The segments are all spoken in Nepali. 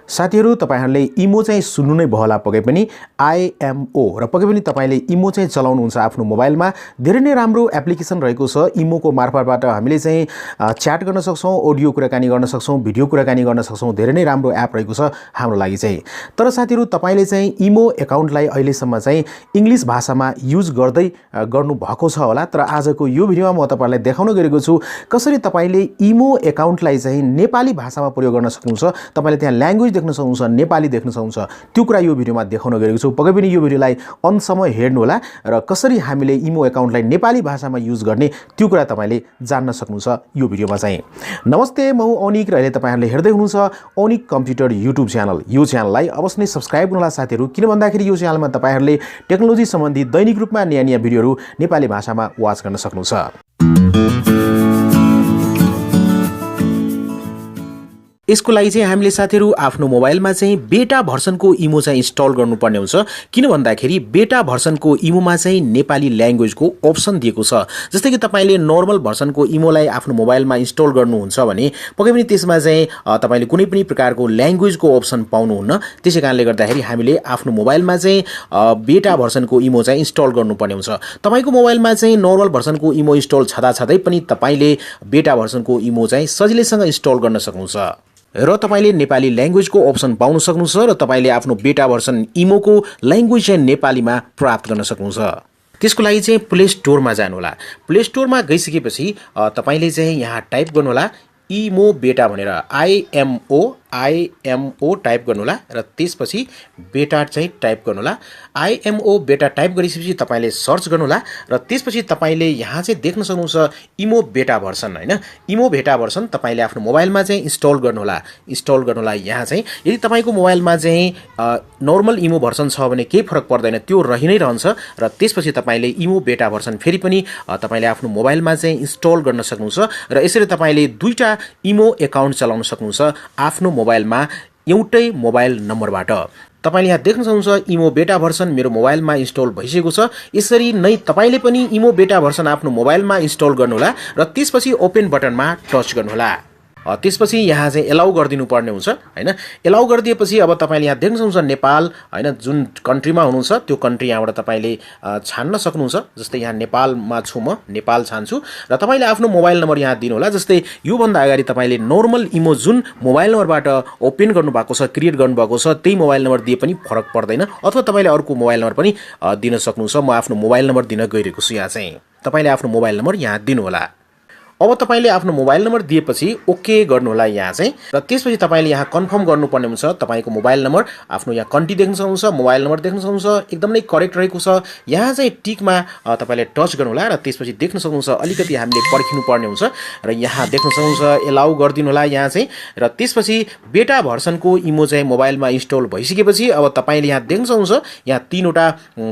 साथीहरु तपाईहरुले इमो चाहिँ सुन्नु नै भला पके पनि IMO र पके पनि तपाईले इमो चाहिँ चलाउनुहुन्छ आफ्नो मोबाइलमा धेरै नै राम्रो एप्लिकेसन रहेको छ इमोको मार्फतबाट हामीले चाहिँ च्याट गर्न सक्छौं अडियो कुराकानी गर्न सक्छौं भिडियो कुराकानी गर्न सक्छौं धेरै नै राम्रो एप रहेको छ हाम्रो लागि चाहिँ तर साथीहरु तपाईले चाहिँ इमो एकाउन्टलाई अहिले सम्म चाहिँ इंग्लिश भाषामा युज गर्दै गर्नु भएको छ होला तर आजको यो भिडियोमा म तपाईलाई देखाउन गएको छु कसरी तपाईले इमो एकाउन्टलाई चाहिँ नेपाली भाषामा प्रयोग गर्न सक्नुहुन्छ तपाईले त्यहाँ ल्याङ्ग्वेज देख्न सक्नुहुन्छ नेपाली देख्न सक्नुहुन्छ त्यो कुरा यो भिडियोमा देखाउन गएको छु पक्कै पनि यो भिडियोलाई अन्तसम्म हेर्नु होला र कसरी हामीले इमो एकाउन्टलाई नेपाली भाषामा युज गर्ने त्यो कुरा तपाईले जान्न सक्नुहुन्छ यो भिडियोमा चाहिँ नमस्ते म ओनिक र अहिले तपाईहरुले हेर्दै हुनुहुन्छ ओनिक कम्प्युटर YouTube च्यानल यो च्यानललाई अवश्य नै सब्स्क्राइब गर्नु होला साथीहरु किन भन्दाखेरि यो च्यानलमा तपाईहरुले टेक्नोलोजी सम्बन्धी दैनिक रूपमा नयाँ भिडियोहरु नेपाली भाषामा वाच गर्न सक्नुहुन्छ यसको लागि चाहिँ हामीले साथीहरु आफ्नो मोबाइलमा चाहिँ बेटा भर्सनको इमो चाहिँ इन्स्टल गर्नुपर्ने हुन्छ किन भन्दाखेरि बेटा भर्सनको इमोमा चाहिँ नेपाली ल्याङ्ग्वेजको अप्सन दिएको छ जस्तै कि तपाईले नर्मल भर्सनको इमोलाई आफ्नो मोबाइलमा इन्स्टल गर्नुहुन्छ भने पक्कै पनि त्यसमा चाहिँ तपाईले कुनै पनि प्रकारको ल्याङ्ग्वेजको अप्सन पाउनुहुन्न त्यसैकारणले गर्दाखेरि हामीले आफ्नो मोबाइलमा चाहिँ बेटा भर्सनको इमो चाहिँ इन्स्टल गर्नुपर्ने हुन्छ तपाईको मोबाइलमा चाहिँ नर्मल भर्सनको इमो इन्स्टल छँदै पनि तपाईले बेटा भर्सनको इमो चाहिँ सजिलैसँग इन्स्टल गर्न सक्नुहुन्छ र तपाईले नेपाली ल्याङ्ग्वेजको अप्सन पाउन सक्नुहुन्छ र तपाईले आफ्नो बेटा भर्सन इमोको ल्याङ्ग्वेज चाहिँ नेपालीमा प्राप्त गर्न सक्नुहुन्छ त्यसको लागि चाहिँ प्ले स्टोरमा जानु होला प्ले स्टोरमा गइसकेपछि तपाईले चाहिँ यहाँ टाइप गर्नु होला इमो बेटा भनेर IMO टाइप गर्नु होला र त्यसपछि बेटा चाहिँ टाइप गर्नु होला IMO बेटा टाइप गरिसकेपछि तपाईले सर्च गर्नु होला र त्यसपछि तपाईले यहाँ चाहिँ देख्न सक्नुहुन्छ इमो बेटा भर्सन हैन इमो बेटा भर्सन तपाईले आफ्नो मोबाइलमा चाहिँ इन्स्टल गर्नु होला यहाँ चाहिँ यदि तपाईको मोबाइलमा चाहिँ नर्मल इमो भर्सन छ भने केही फरक पर्दैन त्यो रहि नै रहन्छ र त्यसपछि तपाईले इमो बेटा भर्सन फेरि पनि तपाईले आफ्नो मोबाइलमा चाहिँ इन्स्टल गर्न सक्नुहुन्छ र यसरी तपाईले दुईटा इमो एकाउन्ट चलाउन सक्नुहुन्छ आफ्नो मोबाइलमा एउटै मोबाइल नम्बरबाट तपाईले यहाँ देख्न सक्नुहुन्छ इमो बेटा भर्सन मेरो मोबाइलमा इन्स्टल भइसकेको छ यसरी नै तपाईले पनि इमो बेटा भर्सन आफ्नो मोबाइलमा इन्स्टल गर्नु होला र त्यसपछि ओपन बटनमा टच गर्नु होला त्यसपछि यहाँ चाहिँ एलाउ गरिदिनु पर्ने हुन्छ हैन एलाउ गरिदिएपछि अब तपाईले यहाँ देख्न सक्नुहुन्छ नेपाल हैन जुन कन्ट्रीमा हुनुहुन्छ त्यो कन्ट्री यहाँबाट तपाईले छान्न सक्नुहुन्छ जस्तै यहाँ नेपालमा छु म नेपाल छान्छु र तपाईले आफ्नो मोबाइल नम्बर यहाँ दिनु होला जस्तै यो भन्दा अगाडि तपाईले नर्मल इमो जुन मोबाइल नम्बरबाट ओपन गर्नु भएको छ क्रिएट गर्नु भएको छ त्यही मोबाइल नम्बर दिए पनि फरक पर्दैन अथवा तपाईले अर्को मोबाइल नम्बर पनि दिन सक्नुहुन्छ म आफ्नो मोबाइल नम्बर दिन गइरहेको छु यहाँ चाहिँ तपाईले आफ्नो मोबाइल नम्बर यहाँ दिनु होला अब तपाईले आफ्नो मोबाइल नम्बर दिएपछि ओके गर्नु होला यहाँ चाहिँ र त्यसपछि तपाईले यहाँ कन्फर्म गर्नुपर्ने हुन्छ तपाईको मोबाइल नम्बर आफ्नो यहाँ कन्ट्री देख्न सक्नुहुन्छ मोबाइल नम्बर देख्न सक्नुहुन्छ एकदमै करेक्ट रहेको छ यहाँ चाहिँ टिकमा तपाईले टच गर्नु होला र त्यसपछि देख्न सक्नुहुन्छ अलिकति हामीले पर्खिनु पर्ने हुन्छ र यहाँ देख्न सक्नुहुन्छ एलाउ गरिदिनु होला यहाँ चाहिँ र त्यसपछि बेटा भर्सनको इमो चाहिँ मोबाइलमा इन्स्टल भइसकेपछि अब तपाईले यहाँ देख्न सक्नुहुन्छ यहाँ तीनवटा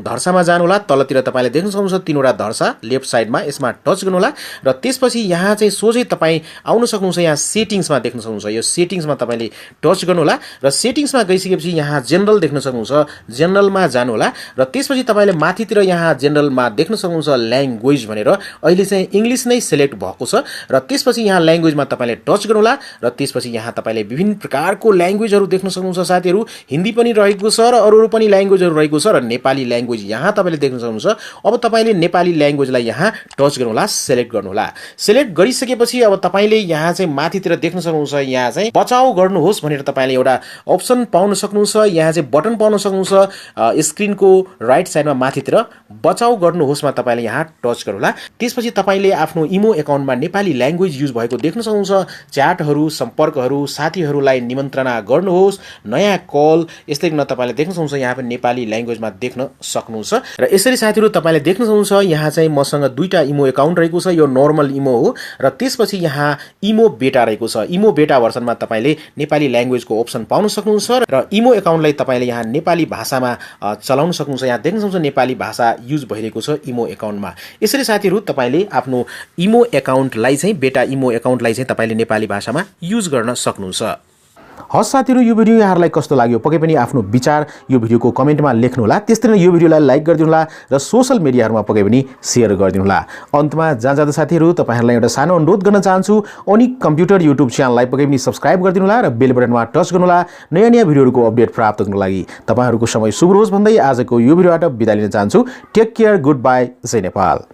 धर्सामा जानु होला तलतिर तपाईले देख्न सक्नुहुन्छ तीनवटा धर्सा लेफ्ट साइडमा यसमा टच गर्नु होला र त्यसपछि यहाँ चाहिँ सोझै तपाई आउन सक्नुहुन्छ यहाँ सेटिंग्समा देख्न सक्नुहुन्छ यो सेटिंग्समा तपाईले टच गर्नु होला र सेटिंग्समा गइसकेपछि यहाँ जनरल देख्न सक्नुहुन्छ जनरलमा जानु होला र त्यसपछि तपाईले माथितिर यहाँ जनरलमा देख्न सक्नुहुन्छ ल्याङ्ग्वेज भनेर अहिले चाहिँ इंग्लिश नै सिलेक्ट भएको छ र त्यसपछि यहाँ ल्याङ्ग्वेजमा तपाईले टच गर्नु होला र त्यसपछि यहाँ तपाईले विभिन्न प्रकारको ल्याङ्ग्वेजहरु देख्न सक्नुहुन्छ साथीहरु हिन्दी पनि रहेको छ र अरु पनि ल्याङ्ग्वेजहरु रहेको छ र नेपाली ल्याङ्ग्वेज यहाँ तपाईले देख्न सक्नुहुन्छ अब तपाईले नेपाली ल्याङ्ग्वेजलाई यहाँ टच गर्नु होला सिलेक्ट गर्नु होला सिलेक्ट गरिसकेपछि अब तपाईले यहाँ चाहिँ माथितिर देख्न सक्नुहुन्छ यहाँ चाहिँ बचाउ गर्नुहोस् भनेर तपाईले एउटा अप्सन पाउन सक्नुहुन्छ यहाँ चाहिँ बटन पाउन सक्नुहुन्छ स्क्रिनको राइट साइडमा माथितिर बचाउ गर्नुहोस्मा तपाईले यहाँ टच गर्नु होला त्यसपछि तपाईले आफ्नो इमो एकाउन्टमा नेपाली ल्याङ्ग्वेज युज भएको देख्न सक्नुहुन्छ च्याटहरु सम्पर्कहरु साथीहरुलाई निमन्त्रणा गर्नुहोस् नयाँ कल यस्तै गर्न तपाईले देख्न सक्नुहुन्छ यहाँ पनि नेपाली ल्याङ्ग्वेजमा देख्न सक्नुहुन्छ र यसरी साथीहरु तपाईले देख्न सक्नुहुन्छ यहाँ चाहिँ मसँग दुईटा इमो एकाउन्ट रहेको छ यो नर्मल इमो हो र त्यसपछि यहाँ इमो बेटा रहेको छ इमो बेटा भर्सनमा तपाईले नेपाली ल्याङ्ग्वेजको अप्सन पाउन सक्नुहुन्छ र इमो एकाउन्टलाई तपाईले यहाँ नेपाली भाषामा चलाउन सक्नुहुन्छ यहाँ देख्न सक्नुहुन्छ नेपाली भाषा युज भइरहेको छ इमो एकाउन्टमा यसरी साथीहरु तपाईले आफ्नो इमो एकाउन्टलाई चाहिँ बेटा इमो एकाउन्टलाई चाहिँ तपाईले नेपाली भाषामा युज गर्न सक्नुहुन्छ हस् साथीहरु, यो भिडियो यहाँहरुलाई कस्तो लाग्यो पक्कै पनि आफ्नो विचार यो भिडियोको कमेन्टमा लेख्नुहोला। त्यसै गरी यो भिडियोलाई लाइक गरिदिनुहोला र सोशल मिडियाहरुमा पक्कै पनि शेयर गरिदिनुहोला। अन्तमा जाँदा साथीहरु, तपाईहरुलाई एउटा सानो अनुरोध गर्न चाहन्छु, ओनिक कम्प्युटर युट्युब च्यानललाई पक्कै पनि सब्स्क्राइब गरिदिनुहोला र बेल बटनमा टच गर्नुहोला नयाँ भिडियोहरुको अपडेट प्राप्त गर्नको लागि। तपाईहरुको समय शुभ होस् भन्दै आजको यो भिडियोबाट बिदा लिन चाहन्छु। टेक केयर, गुड बाइ, जय नेपाल।